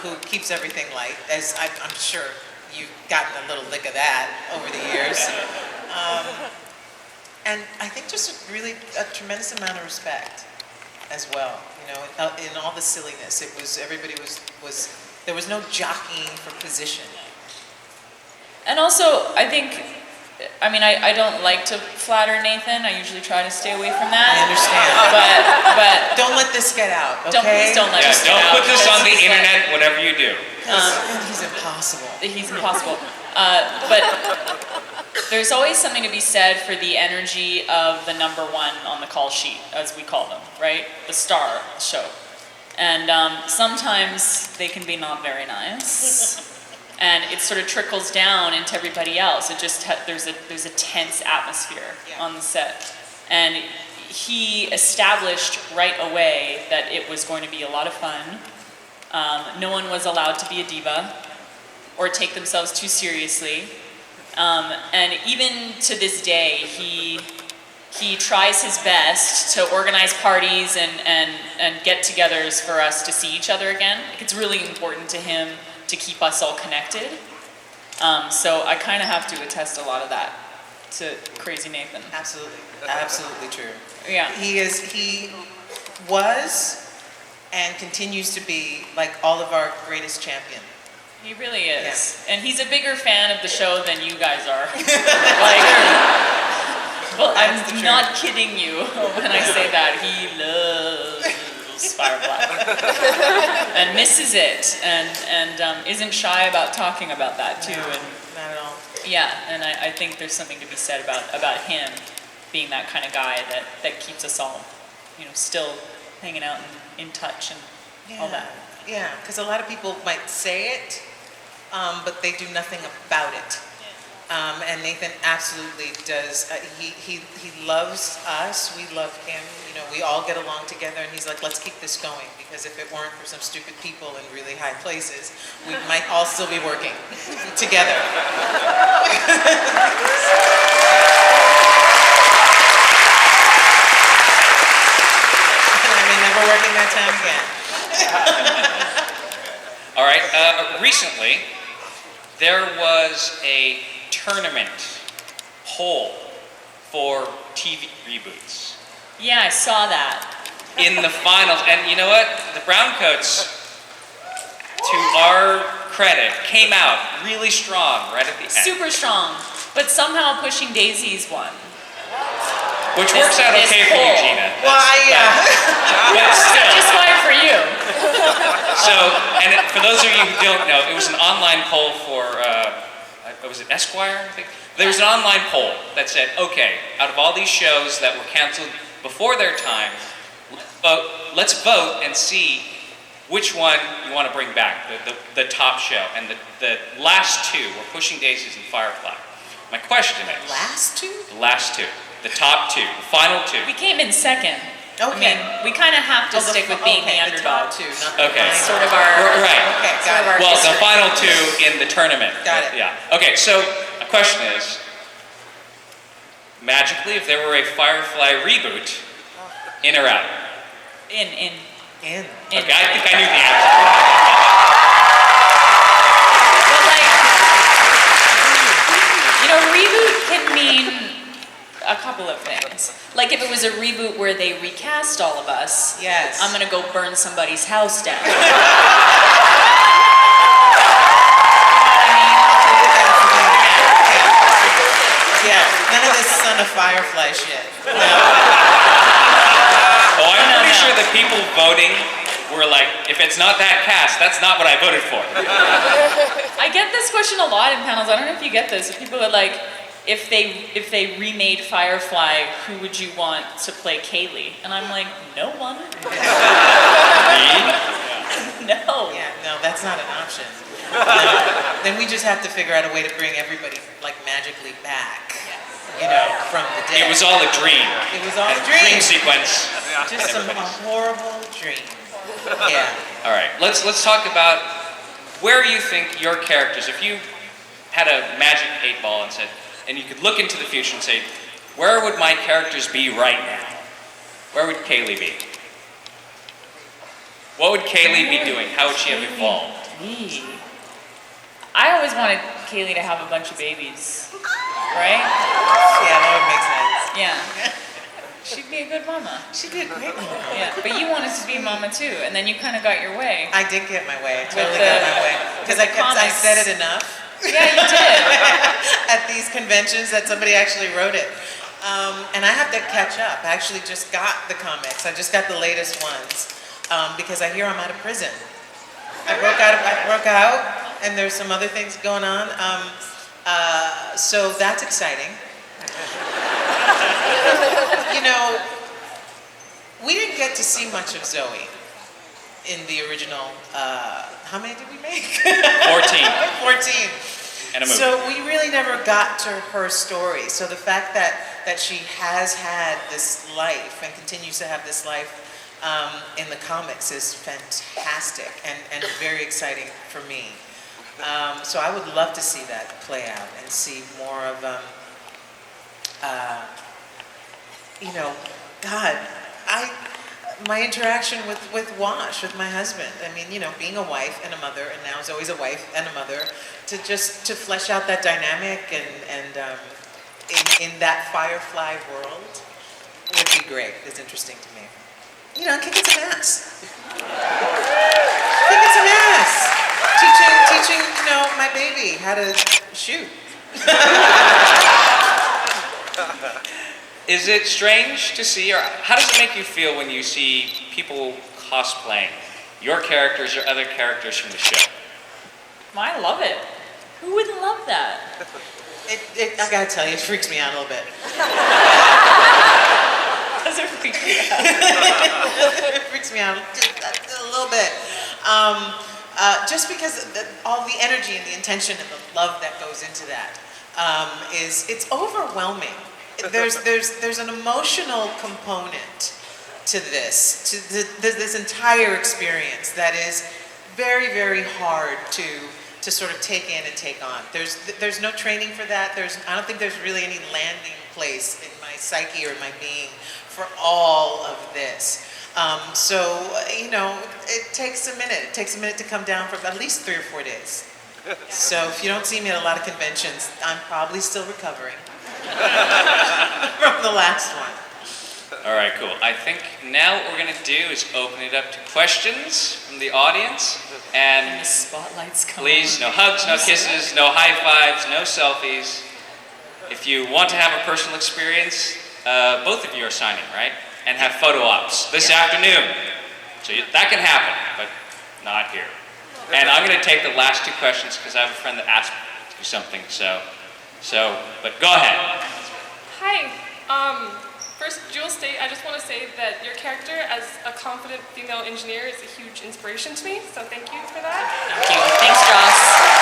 who keeps everything light, as I'm sure you've gotten a little lick of that over the years. And I think just a tremendous amount of respect as well, you know, in all the silliness. Everybody was there was no jockeying for position. And also, I think, I don't like to flatter Nathan. I usually try to stay away from that. I understand. But don't let this get out, okay? Please don't let this get don't out. Don't put this on the internet, whatever you do. He's impossible. He's impossible. But there's always something to be said for the energy of the number one on the call sheet, as we call them, right? The star of the show. And sometimes they can be not very nice. And it sort of trickles down into everybody else. It just there's a tense atmosphere on the set. And he established right away that it was going to be a lot of fun. No one was allowed to be a diva or take themselves too seriously. And even to this day, he tries his best to organize parties and get-togethers for us to see each other again. It's really important to him to keep us all connected. So I kind of have to attest a lot of that to Crazy Nathan. Absolutely. Absolutely true. Yeah. He was and continues to be like all of our greatest champion. He really is. Yeah. And he's a bigger fan of the show than you guys are. Well, I'm not kidding you when I say that. He loves Firefly. And misses it. And isn't shy about talking about that, too. No, and not at all. Yeah, and I think there's something to be said about him being that kind of guy that keeps us all, still hanging out and in touch and all that. Yeah, because a lot of people might say it, but they do nothing about it. And Nathan absolutely does. He loves us. We love him. We all get along together, and he's like, let's keep this going, because if it weren't for some stupid people in really high places, we might all still be working together. I may never work in that town again. All right, recently, there was a tournament poll for TV reboots. Yeah, I saw that. In the finals, and you know what? The Browncoats, to our credit, came out really strong right at the end. Super strong, but somehow Pushing Daisies won. Which works out okay for you, Gina. Why, yeah. But still. Just fine for you. So, and for those of you who don't know, it was an online poll for, was it Esquire, I think? There was an online poll that said, okay, out of all these shows that were canceled before their time, let's vote and see which one you want to bring back, the top show. And the last two were Pushing Daisies and Firefly. My question is... Last two? The last two. The top two. The final two. We came in second. Okay. We kind of have to stick with being the underdog. The top two, not the Okay. Sort of our... Right. Okay, got it. Well, the final two in the tournament. Got it. Yeah. Okay, so the question is, magically, if there were a Firefly reboot, in or out? In. In. Okay, I think I knew the answer. But reboot can mean a couple of things. Like if it was a reboot where they recast all of us, Yes. I'm gonna go burn somebody's house down. Yeah, none of this Son of Firefly shit. No. Oh, I'm pretty sure the people voting were like, if it's not that cast, that's not what I voted for. I get this question a lot in panels. I don't know if you get this. People are like, if they remade Firefly, who would you want to play Kaylee? And I'm like, no one. No. Yeah, no, that's not an option. Then we just have to figure out a way to bring everybody magically back, from the dead. It was all a dream. It was all a Dream dream. sequence. Just a horrible dream. Yeah. All right, let's talk about where you think your characters, if you had a magic 8-ball and you could look into the future and say, where would my characters be right now? Where would Kaylee be? What would Kaylee be doing? How would she have evolved? I always wanted Kaylee to have a bunch of babies, right? Yeah, that would make sense. Yeah. She'd be a good mama. She'd be a great mom. Yeah, but you wanted to be mama too, and then you kind of got your way. I did get my way. I totally the- got my way. Because I comics. said it enough Yeah, you did. at these conventions that somebody actually wrote it. And I have to catch up. I actually just got the comics. I just got the latest ones because I hear I'm out of prison. I broke out, and there's some other things going on. So that's exciting. You know, we didn't get to see much of Zoe in the original. How many did we make? 14. 14. And a movie. So we really never got to her story. So the fact that she has had this life and continues to have this life in the comics is fantastic and very exciting for me. So I would love to see that play out and see more of, my interaction with Wash, with my husband. I mean, being a wife and a mother, and now Zoe's a wife and a mother, to flesh out that dynamic and in that Firefly world would be great. It's interesting to me. Kicking some ass. Kicking some ass. Teaching, my baby how to shoot. Is it strange to see, or how does it make you feel when you see people cosplaying your characters or other characters from the show? I love it. Who wouldn't love that? I gotta tell you, it freaks me out a little bit. Does it freak you out? It freaks me out just a little bit. Just because all the energy and the intention and the love that goes into that it's overwhelming. There's an emotional component to this, this entire experience that is very, very hard to sort of take in and take on. There's no training for that. I don't think there's really any landing place in my psyche or my being for all of this. It takes a minute. It takes a minute to come down for at least 3 or 4 days. So if you don't see me at a lot of conventions, I'm probably still recovering from the last one. All right, cool. I think now what we're going to do is open it up to questions from the audience. And the spotlight's coming. Please, no hugs, no kisses, no high fives, no selfies. If you want to have a personal experience, both of you are signing, right? And have photo ops this afternoon. So that can happen, but not here. And I'm going to take the last 2 questions because I have a friend that asked me to do something. But go ahead. Hi. First, Jewel Staite, I just want to say that your character as a confident female engineer is a huge inspiration to me, so thank you for that. Thank you. Thanks, Joss.